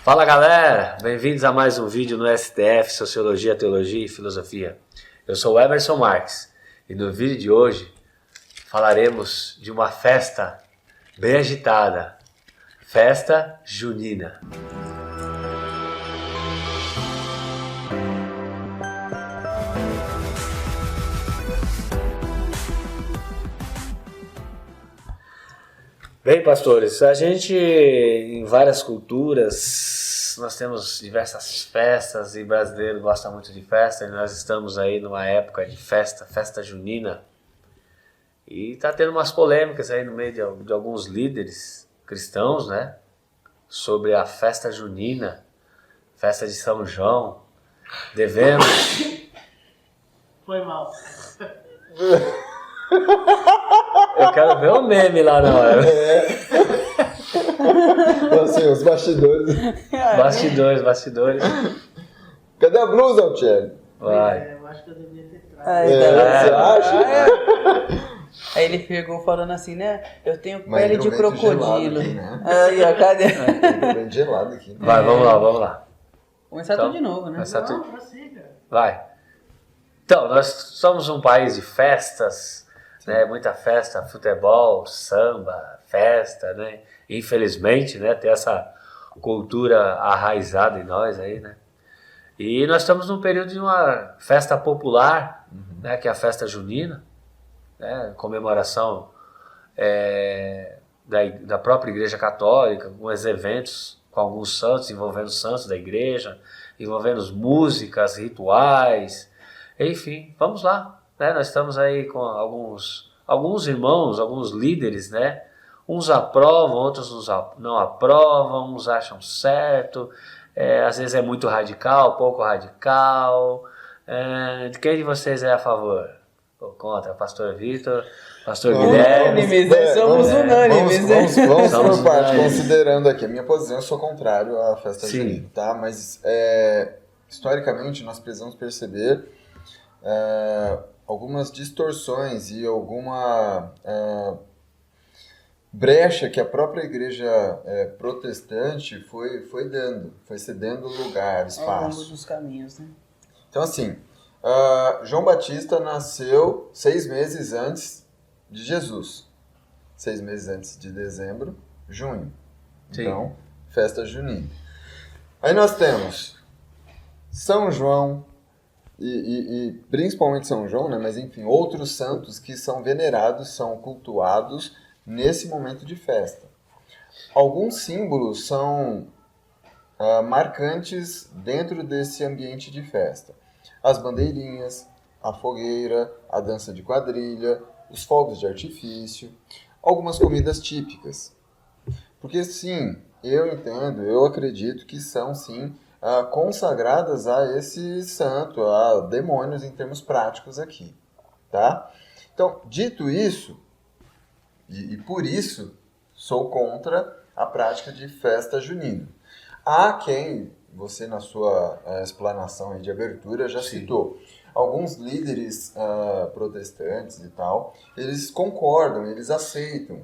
Fala galera, bem-vindos a mais um vídeo no STF, Sociologia, Teologia e Filosofia. Eu sou o Emerson Marques e no vídeo de hoje falaremos de uma festa bem agitada, festa junina. Bem, pastores, a gente, em várias culturas, nós temos diversas festas e brasileiro gosta muito de festa e nós estamos aí numa época de festa junina. E está tendo umas polêmicas aí no meio de alguns líderes cristãos, né? Sobre a festa junina, festa de São João. Devemos... Foi mal. Eu quero ver o meme lá na hora. Assim, os bastidores. Bastidores. Cadê a blusa, Altieri? Vai. Eu acho que eu devia ter trago. Você acha? Aí ele pegou falando assim, né? Eu tenho Mas pele de entrou meio crocodilo. gelado aqui, né? Aí, ó, cadê? Tá bem gelado aqui. Né? Vai, vamos lá. Começar Então, tudo de novo, né? começar tudo. Não, prossiga. Vai. Então, nós somos um país de festas, né? Muita festa, futebol, samba, festa, né? Infelizmente, né? Tem essa cultura arraizada em nós aí, né? E nós estamos num período de uma festa popular, né? Que é a festa junina, né? Comemoração da própria Igreja Católica, com os eventos com alguns santos, envolvendo os santos da igreja, envolvendo músicas, rituais. Enfim, vamos lá, né? Nós estamos aí com alguns irmãos, alguns líderes, né? Uns aprovam, outros não aprovam, uns acham certo, às vezes é muito radical, pouco radical. De quem de vocês é a favor? Ou contra? Pastor Vitor, Pastor Guilherme? Unânimes, somos unânimes. Vamos Somos por parte, unânimes. considerando aqui a minha posição, eu sou contrário à festa Sim. junina, tá? Mas, historicamente, nós precisamos perceber algumas distorções e alguma brecha que a própria igreja protestante foi cedendo lugar, Ao longo espaço. dos caminhos, né? Então, assim, João Batista nasceu 6 meses antes de Jesus. 6 meses antes de dezembro, junho. Sim. Então, festa junina. Aí nós temos São João, e principalmente São João, né? Mas enfim, outros santos que são venerados, são cultuados nesse momento de festa. Alguns símbolos são marcantes dentro desse ambiente de festa. As bandeirinhas, a fogueira, a dança de quadrilha, os fogos de artifício, algumas comidas típicas. Porque sim, eu acredito que são sim consagradas a esse santo, a demônios em termos práticos aqui, tá? Então, dito isso, e por isso sou contra a prática de festa junina. Há quem, você na sua explanação aí de abertura já citou, alguns líderes protestantes e tal, eles concordam, eles aceitam,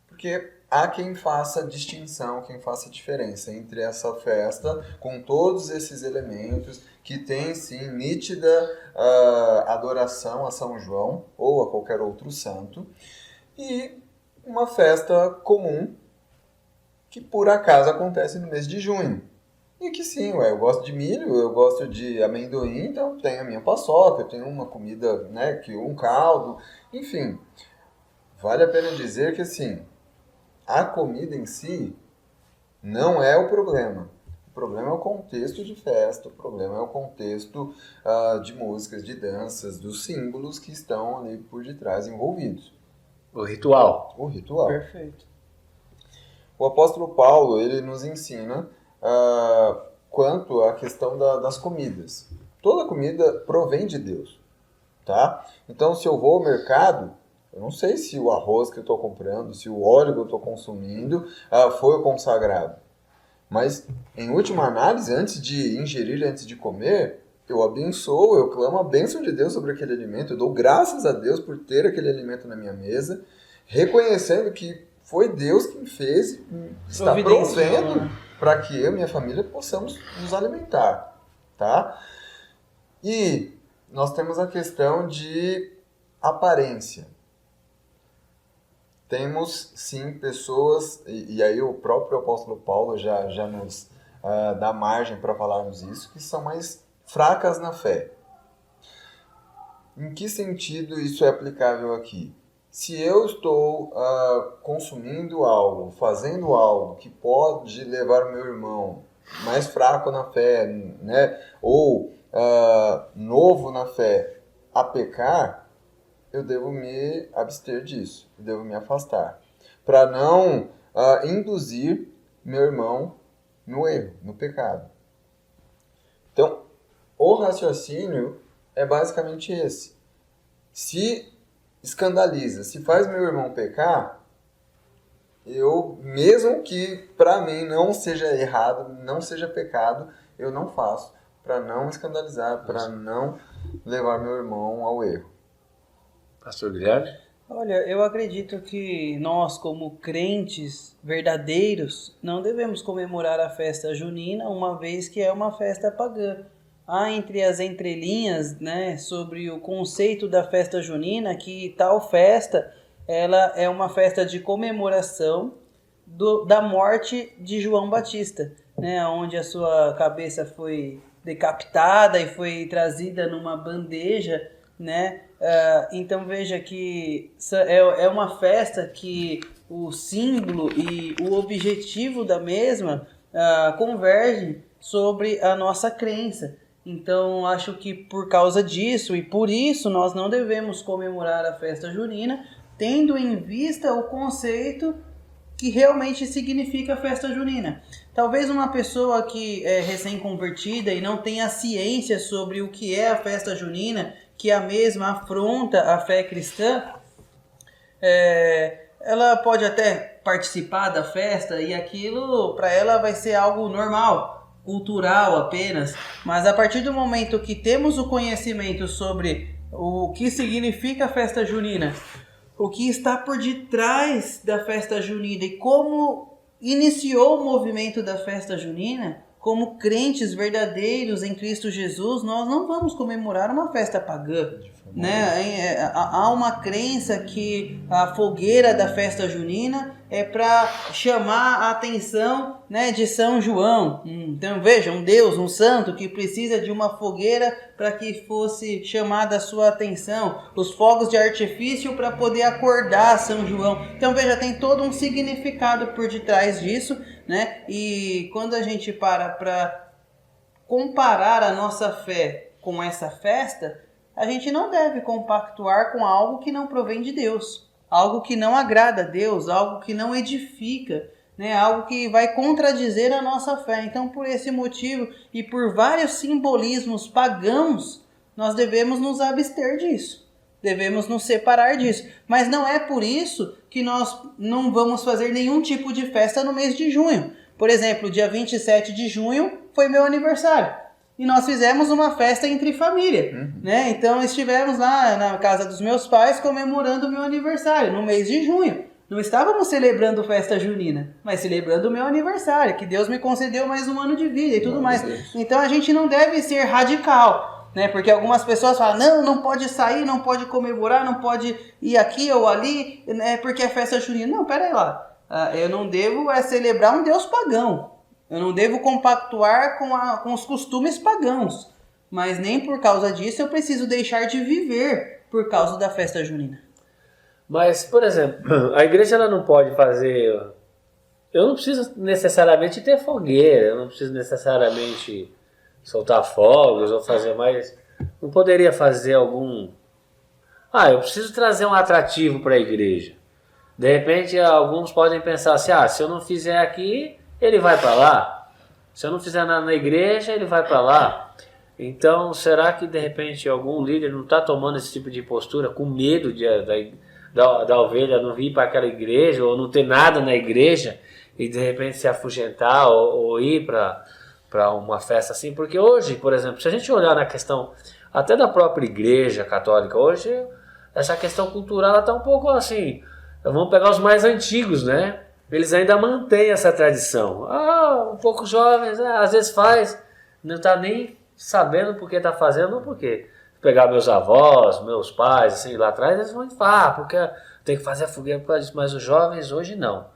porque há quem faça distinção, quem faça diferença entre essa festa, com todos esses elementos, que tem, sim, nítida adoração a São João, ou a qualquer outro santo, e uma festa comum, que por acaso acontece no mês de junho. E que sim, eu gosto de milho, eu gosto de amendoim, então tenho a minha paçoca, eu tenho uma comida, né, um caldo, enfim. Vale a pena dizer que, assim, a comida em si não é o problema. O problema é o contexto de festa, o problema é o contexto de músicas, de danças, dos símbolos que estão ali por detrás envolvidos. O ritual. O ritual. Perfeito. O apóstolo Paulo, ele nos ensina quanto à questão das comidas. Toda comida provém de Deus, tá? Então, se eu vou ao mercado, eu não sei se o arroz que eu estou comprando, se o óleo que eu estou consumindo foi o consagrado. Mas, em última análise, antes de ingerir, antes de comer, eu abençoo, eu clamo a bênção de Deus sobre aquele alimento, eu dou graças a Deus por ter aquele alimento na minha mesa, reconhecendo que foi Deus quem fez, está provendo para que eu e minha família possamos nos alimentar, tá? E nós temos a questão de aparência. Temos, sim, pessoas, e aí o próprio apóstolo Paulo já nos dá margem para falarmos isso, que são mais fracas na fé. Em que sentido isso é aplicável aqui? Se eu estou consumindo algo, fazendo algo que pode levar o meu irmão mais fraco na fé, né, ou novo na fé, a pecar, eu devo me abster disso, eu devo me afastar, para não induzir meu irmão no erro, no pecado. Então, o raciocínio é basicamente esse. Se escandaliza, se faz meu irmão pecar, eu, mesmo que para mim não seja errado, não seja pecado, eu não faço, para não escandalizar, para não levar meu irmão ao erro. Pastor Guilherme? Olha, eu acredito que nós, como crentes verdadeiros, não devemos comemorar a festa junina, uma vez que é uma festa pagã. Há entre as entrelinhas, né, sobre o conceito da festa junina, que tal festa ela é uma festa de comemoração da morte de João Batista, né, onde a sua cabeça foi decapitada e foi trazida numa bandeja, né? Então veja que é uma festa que o símbolo e o objetivo da mesma convergem sobre a nossa crença. Então acho que por causa disso e por isso nós não devemos comemorar a festa junina, tendo em vista o conceito que realmente significa a festa junina. Talvez uma pessoa que é recém-convertida e não tenha ciência sobre o que é a festa junina, que a mesma afronta a fé cristã, ela pode até participar da festa e aquilo para ela vai ser algo normal, cultural apenas, mas a partir do momento que temos o conhecimento sobre o que significa a festa junina, o que está por detrás da festa junina e como iniciou o movimento da festa junina, como crentes verdadeiros em Cristo Jesus, nós não vamos comemorar uma festa pagã, né? Há uma crença que a fogueira da festa junina é para chamar a atenção, né, de São João. Então veja, um Deus, um santo que precisa de uma fogueira para que fosse chamada a sua atenção, os fogos de artifício para poder acordar São João. Então veja, tem todo um significado por detrás disso, né? E quando a gente para comparar a nossa fé com essa festa, a gente não deve compactuar com algo que não provém de Deus, algo que não agrada a Deus, algo que não edifica, né? Algo que vai contradizer a nossa fé. Então, por esse motivo e por vários simbolismos pagãos, nós devemos nos abster disso, devemos nos separar disso. Mas não é por isso que nós não vamos fazer nenhum tipo de festa no mês de junho. Por exemplo, dia 27 de junho foi meu aniversário. E nós fizemos uma festa entre família, né? Então estivemos lá na casa dos meus pais comemorando o meu aniversário no mês de junho. Não estávamos celebrando festa junina, mas celebrando o meu aniversário, que Deus me concedeu mais um ano de vida e tudo mais. Então a gente não deve ser radical, né? Porque algumas pessoas falam, não pode sair, não pode comemorar, não pode ir aqui ou ali, né? Porque é festa junina. Não, pera aí lá. Eu não devo celebrar um Deus pagão. Eu não devo compactuar com os costumes pagãos, mas nem por causa disso eu preciso deixar de viver por causa da festa junina. Mas, por exemplo, a igreja ela não pode fazer... Eu não preciso necessariamente ter fogueira, eu não preciso necessariamente soltar fogos ou fazer mais... Não poderia fazer algum... eu preciso trazer um atrativo para a igreja. De repente, alguns podem pensar assim, se eu não fizer aqui... ele vai para lá. Se eu não fizer nada na igreja, ele vai para lá. Então, será que de repente algum líder não está tomando esse tipo de postura com medo da ovelha não vir para aquela igreja ou não ter nada na igreja e de repente se afugentar ou ir para uma festa assim? Porque hoje, por exemplo, se a gente olhar na questão até da própria igreja católica, hoje essa questão cultural está um pouco assim, vamos pegar os mais antigos, né? eles ainda mantêm essa tradição. Um pouco jovens, às vezes faz, não está nem sabendo por que está fazendo, ou por quê. Pegar meus avós, meus pais, assim, lá atrás, eles vão falar, porque tem que fazer a fogueira por causa disso, mas os jovens hoje não.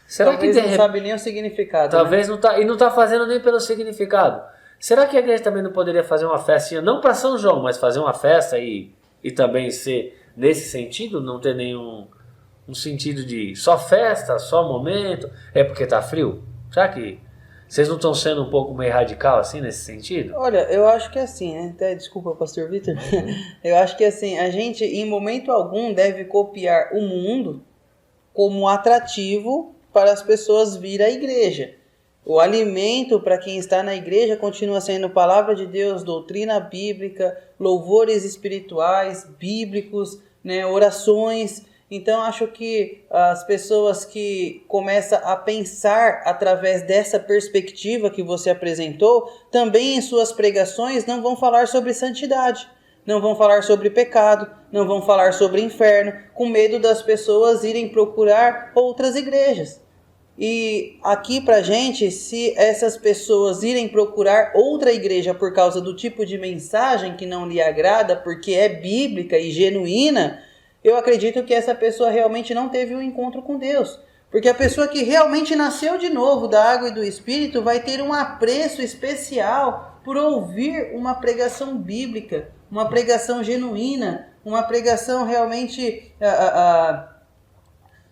Será Talvez que não sabe nem o significado. Talvez não tá, e não está fazendo nem pelo significado. Será que a igreja também não poderia fazer uma festinha, não para São João, mas fazer uma festa e também ser nesse sentido, não ter nenhum um sentido de só festa, só momento, é porque tá frio? Será que vocês não estão sendo um pouco meio radical assim nesse sentido? Olha, eu acho que é assim, né? Até, desculpa, pastor Vitor. Eu acho que assim, a gente em momento algum deve copiar o mundo como atrativo para as pessoas vir à igreja. O alimento para quem está na igreja continua sendo palavra de Deus, doutrina bíblica, louvores espirituais, bíblicos, né, orações. Então, acho que as pessoas que começam a pensar através dessa perspectiva que você apresentou, também em suas pregações não vão falar sobre santidade, não vão falar sobre pecado, não vão falar sobre inferno, com medo das pessoas irem procurar outras igrejas. E aqui pra gente, se essas pessoas irem procurar outra igreja por causa do tipo de mensagem que não lhe agrada, porque é bíblica e genuína, eu acredito que essa pessoa realmente não teve um encontro com Deus. Porque a pessoa que realmente nasceu de novo da água e do Espírito vai ter um apreço especial por ouvir uma pregação bíblica, uma pregação genuína, uma pregação realmente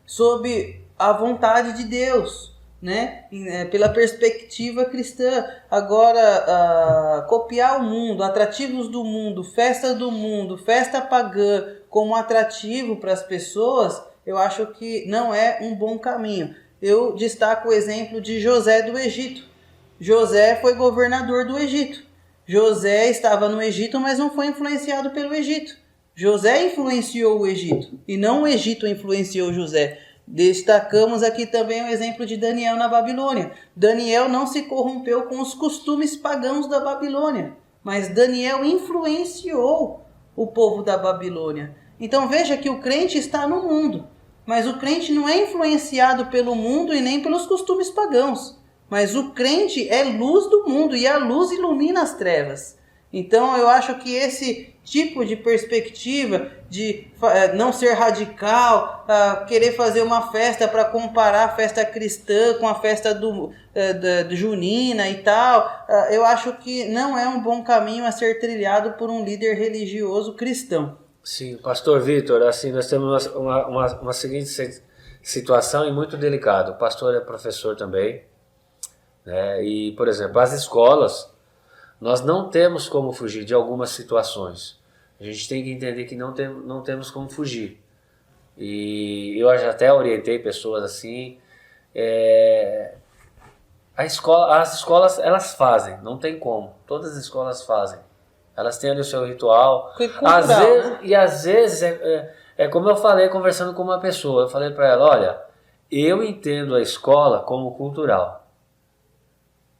sob a vontade de Deus, né? Pela perspectiva cristã. Agora, copiar o mundo, atrativos do mundo, festa pagã como atrativo para as pessoas, eu acho que não é um bom caminho. Eu destaco o exemplo de José do Egito. José foi governador do Egito. José estava no Egito, mas não foi influenciado pelo Egito. José influenciou o Egito, e não o Egito influenciou José. Destacamos aqui também o exemplo de Daniel na Babilônia. Daniel não se corrompeu com os costumes pagãos da Babilônia, mas Daniel influenciou o povo da Babilônia. Então veja que o crente está no mundo, mas o crente não é influenciado pelo mundo e nem pelos costumes pagãos. Mas o crente é luz do mundo e a luz ilumina as trevas. Então eu acho que esse tipo de perspectiva de não ser radical, querer fazer uma festa para comparar a festa cristã com a festa do junina e tal, eu acho que não é um bom caminho a ser trilhado por um líder religioso cristão. Sim, pastor Vitor, assim, nós temos uma seguinte situação e muito delicada. O pastor é professor também, né? E, por exemplo, as escolas, nós não temos como fugir de algumas situações. A gente tem que entender que não temos como fugir. E eu já até orientei pessoas assim. As escolas, elas fazem, não tem como. Todas as escolas fazem. Elas têm ali o seu ritual. Às vezes, é como eu falei conversando com uma pessoa. Eu falei para ela, olha, eu entendo a escola como cultural.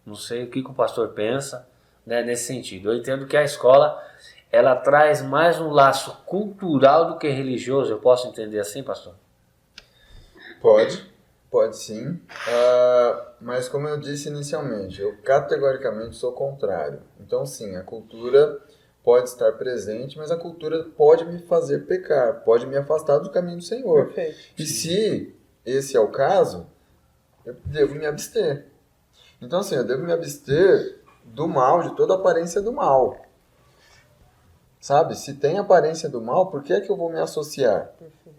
Não sei o que o pastor pensa, né, nesse sentido. Eu entendo que a escola, ela traz mais um laço cultural do que religioso. Eu posso entender assim, pastor? Pode sim. Mas como eu disse inicialmente, eu categoricamente sou contrário. Então sim, a cultura pode estar presente, mas a cultura pode me fazer pecar, pode me afastar do caminho do Senhor. Perfeito. E se esse é o caso, eu devo me abster. Então assim, eu devo me abster do mal, de toda aparência do mal. Sabe? Se tem aparência do mal, por que é que eu vou me associar? Perfeito.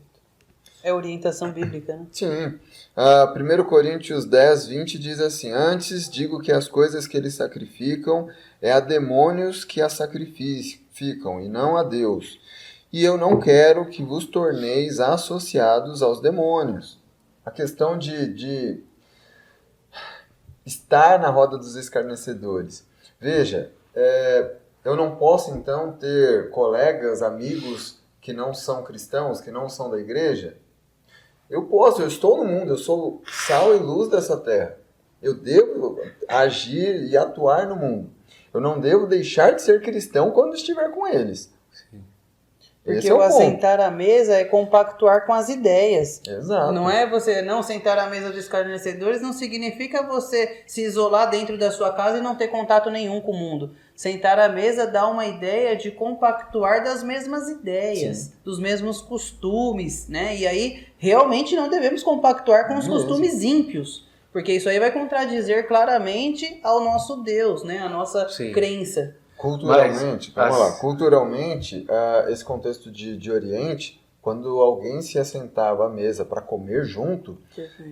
É orientação bíblica, né? Sim. 1 Coríntios 10, 20 diz assim: antes digo que as coisas que eles sacrificam é a demônios que as sacrificam, e não a Deus. E eu não quero que vos torneis associados aos demônios. A questão de estar na roda dos escarnecedores. Veja, eu não posso então ter colegas, amigos que não são cristãos, que não são da igreja? Eu posso, eu estou no mundo, eu sou sal e luz dessa terra. Eu devo agir e atuar no mundo. Eu não devo deixar de ser cristão quando estiver com eles. Sim. Esse Porque é o o ponto. assentar à mesa é compactuar com as ideias. Exato. Não é você não sentar à mesa dos escarnecedores, não significa você se isolar dentro da sua casa e não ter contato nenhum com o mundo. Sentar à mesa dá uma ideia de compactuar das mesmas ideias, Sim. dos mesmos costumes, né? E aí, realmente não devemos compactuar com os Mesmo. costumes ímpios, porque isso aí vai contradizer claramente ao nosso Deus, né? A nossa Sim. crença. Culturalmente, Mas vamos lá, culturalmente, esse contexto de Oriente, quando alguém se assentava à mesa para comer junto,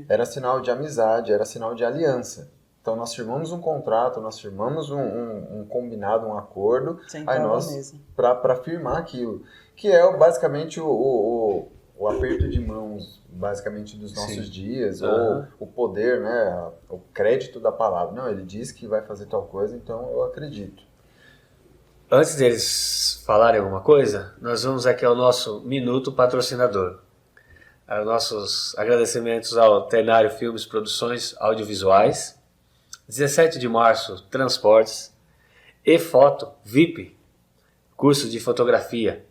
era sinal de amizade, era sinal de aliança. Então nós firmamos um contrato, nós firmamos um combinado, um acordo, Sentar aí à nós, mesa. para firmar aquilo, que é basicamente o aperto de mãos, basicamente dos nossos Sim. dias, Aham. ou o poder, né, o crédito da palavra. Não, ele disse que vai fazer tal coisa, então eu acredito. Antes deles falarem alguma coisa, nós vamos aqui ao nosso Minuto Patrocinador. Nossos agradecimentos ao Ternário Filmes Produções Audiovisuais. 17 de março, Transportes. E Foto, VIP, curso de fotografia.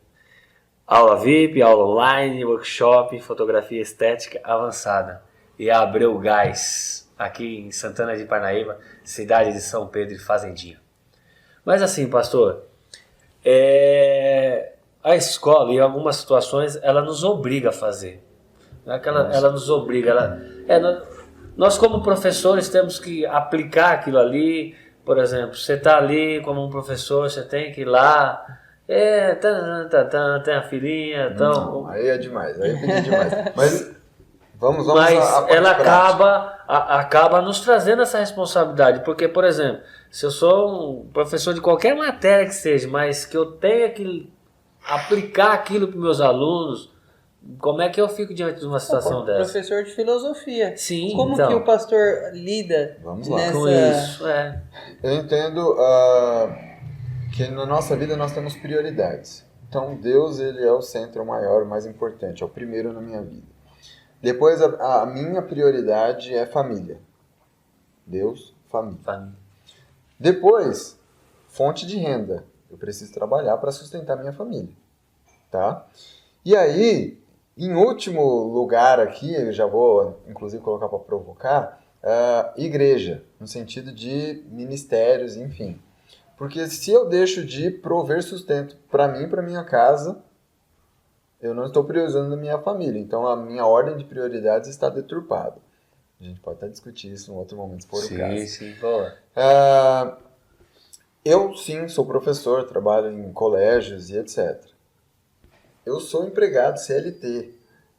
Aula VIP, aula online, workshop, fotografia estética avançada. E a Abreu Gás, aqui em Santana de Parnaíba, cidade de São Pedro e Fazendinha. Mas assim, pastor, a escola, em algumas situações, ela nos obriga a fazer. Não é que ela nos obriga. Nós, como professores, temos que aplicar aquilo ali. Por exemplo, você está ali como um professor, você tem que ir lá. Tem a filhinha. Não, aí é demais, aí pedi demais. Mas vamos Mas à parte ela prática. acaba nos trazendo essa responsabilidade. Porque, por exemplo, se eu sou um professor de qualquer matéria que seja, mas que eu tenha que aplicar aquilo para os meus alunos, como é que eu fico diante de uma situação dessa? Professor de filosofia. Sim, Como então, que o pastor lida Vamos lá. nessa... com isso? Eu entendo que na nossa vida nós temos prioridades. Então Deus, ele é o centro maior, o mais importante, é o primeiro na minha vida. Depois a minha prioridade é família. Deus, família. Depois, fonte de renda. Eu preciso trabalhar para sustentar minha família, tá? E aí, em último lugar aqui, eu já vou inclusive colocar para provocar, igreja, no sentido de ministérios, enfim. Porque se eu deixo de prover sustento para mim e para minha casa, eu não estou priorizando a minha família. Então a minha ordem de prioridades está deturpada. A gente pode até discutir isso em outro momento, se for o caso. Sim, boa. Eu, sim, sou professor, trabalho em colégios e etc. Eu sou empregado CLT.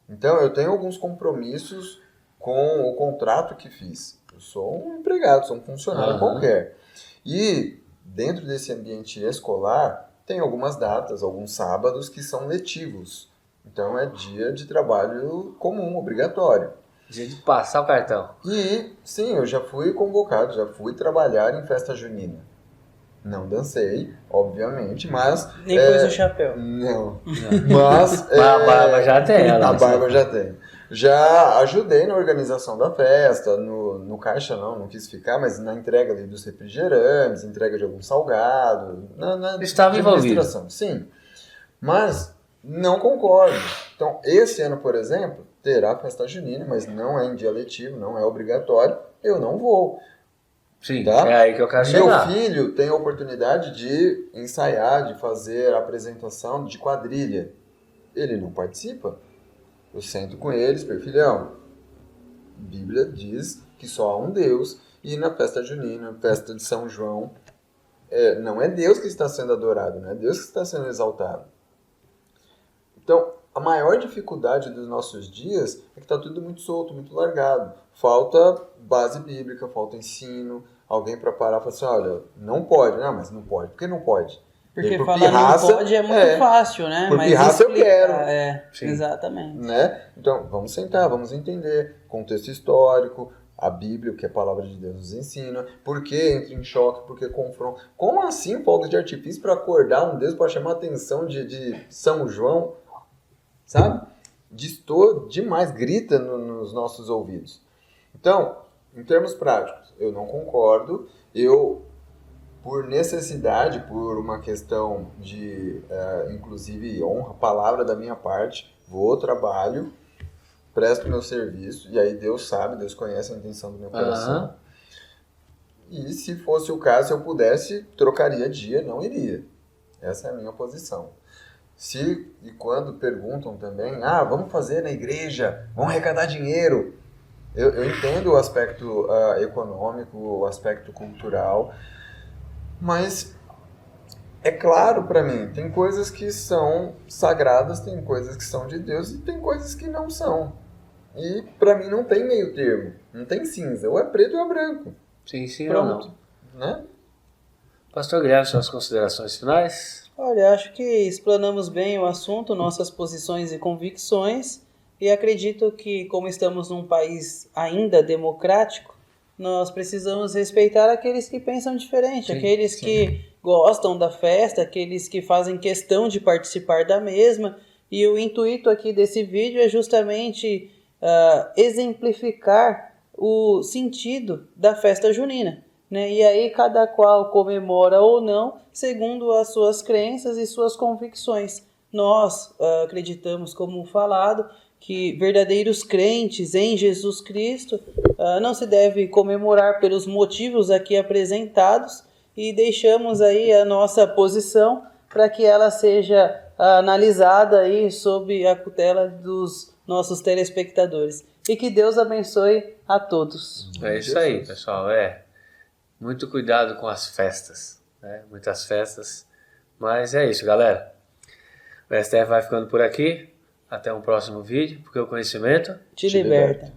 Então, eu tenho alguns compromissos com o contrato que fiz. Eu sou um empregado, sou um funcionário qualquer. E, dentro desse ambiente escolar, tem algumas datas, alguns sábados que são letivos. Então, é dia de trabalho comum, obrigatório. Dia de passar o cartão. E, sim, eu já fui convocado, já fui trabalhar em festa junina. Não dancei, obviamente, mas... Nem pus o chapéu. Não. Mas... A barba já tem ela. A barba já tem. Já ajudei na organização da festa, no caixa não quis ficar, mas na entrega ali dos refrigerantes, entrega de algum salgado, na Estava envolvido. Sim. Mas não concordo. Então, esse ano, por exemplo, terá festa junina, mas não é em dia letivo, não é obrigatório, eu não vou. Sim, Tá? é aí que eu quero chegar. Meu filho tem a oportunidade de ensaiar, de fazer a apresentação de quadrilha. Ele não participa. Eu sento com eles, filhão, a Bíblia diz que só há um Deus, e na festa junina, festa de São João, não é Deus que está sendo adorado, não é Deus que está sendo exaltado. Então, a maior dificuldade dos nossos dias é que está tudo muito solto, muito largado. Falta base bíblica, falta ensino, alguém para parar e falar assim, olha, não pode. Não, mas não pode. Por que não pode? Porque por falar pirraça, não pode é muito fácil, né? Por Mas pirraça eu quero. Sim. Exatamente. Né? Então, vamos sentar, vamos entender contexto histórico, a Bíblia, o que a palavra de Deus nos ensina, por que entra em choque, por que confronta. Como assim fogos de artifício para acordar um Deus, para chamar a atenção de São João? Sabe? Distor demais, grita nos nossos ouvidos. Então, em termos práticos, eu não concordo, por necessidade, por uma questão de, inclusive, honra, palavra da minha parte, vou, trabalho, presto meu serviço, e aí Deus sabe, Deus conhece a intenção do meu coração. E se fosse o caso, se eu pudesse, trocaria dia, não iria. Essa é a minha posição. E quando perguntam também, vamos fazer na igreja, vamos arrecadar dinheiro. Eu entendo o aspecto econômico, o aspecto cultural, mas é claro para mim, tem coisas que são sagradas, tem coisas que são de Deus e tem coisas que não são. E para mim não tem meio termo, não tem cinza, ou é preto ou é branco. Sim Pronto, ou não. né? Pastor Guilherme, suas considerações finais? Olha, acho que explanamos bem o assunto, nossas posições e convicções, e acredito que, como estamos num país ainda democrático, nós precisamos respeitar aqueles que pensam diferente, aqueles que gostam da festa, aqueles que fazem questão de participar da mesma, e o intuito aqui desse vídeo é justamente exemplificar o sentido da festa junina, né? E aí cada qual comemora ou não, segundo as suas crenças e suas convicções. Nós acreditamos, como falado, que verdadeiros crentes em Jesus Cristo não se deve comemorar pelos motivos aqui apresentados, e deixamos aí a nossa posição para que ela seja analisada aí sob a tutela dos nossos telespectadores. E que Deus abençoe a todos. É isso aí, pessoal. Muito cuidado com as festas, né? Muitas festas. Mas é isso, galera. O STF vai ficando por aqui. Até um próximo vídeo, porque o conhecimento Te liberta.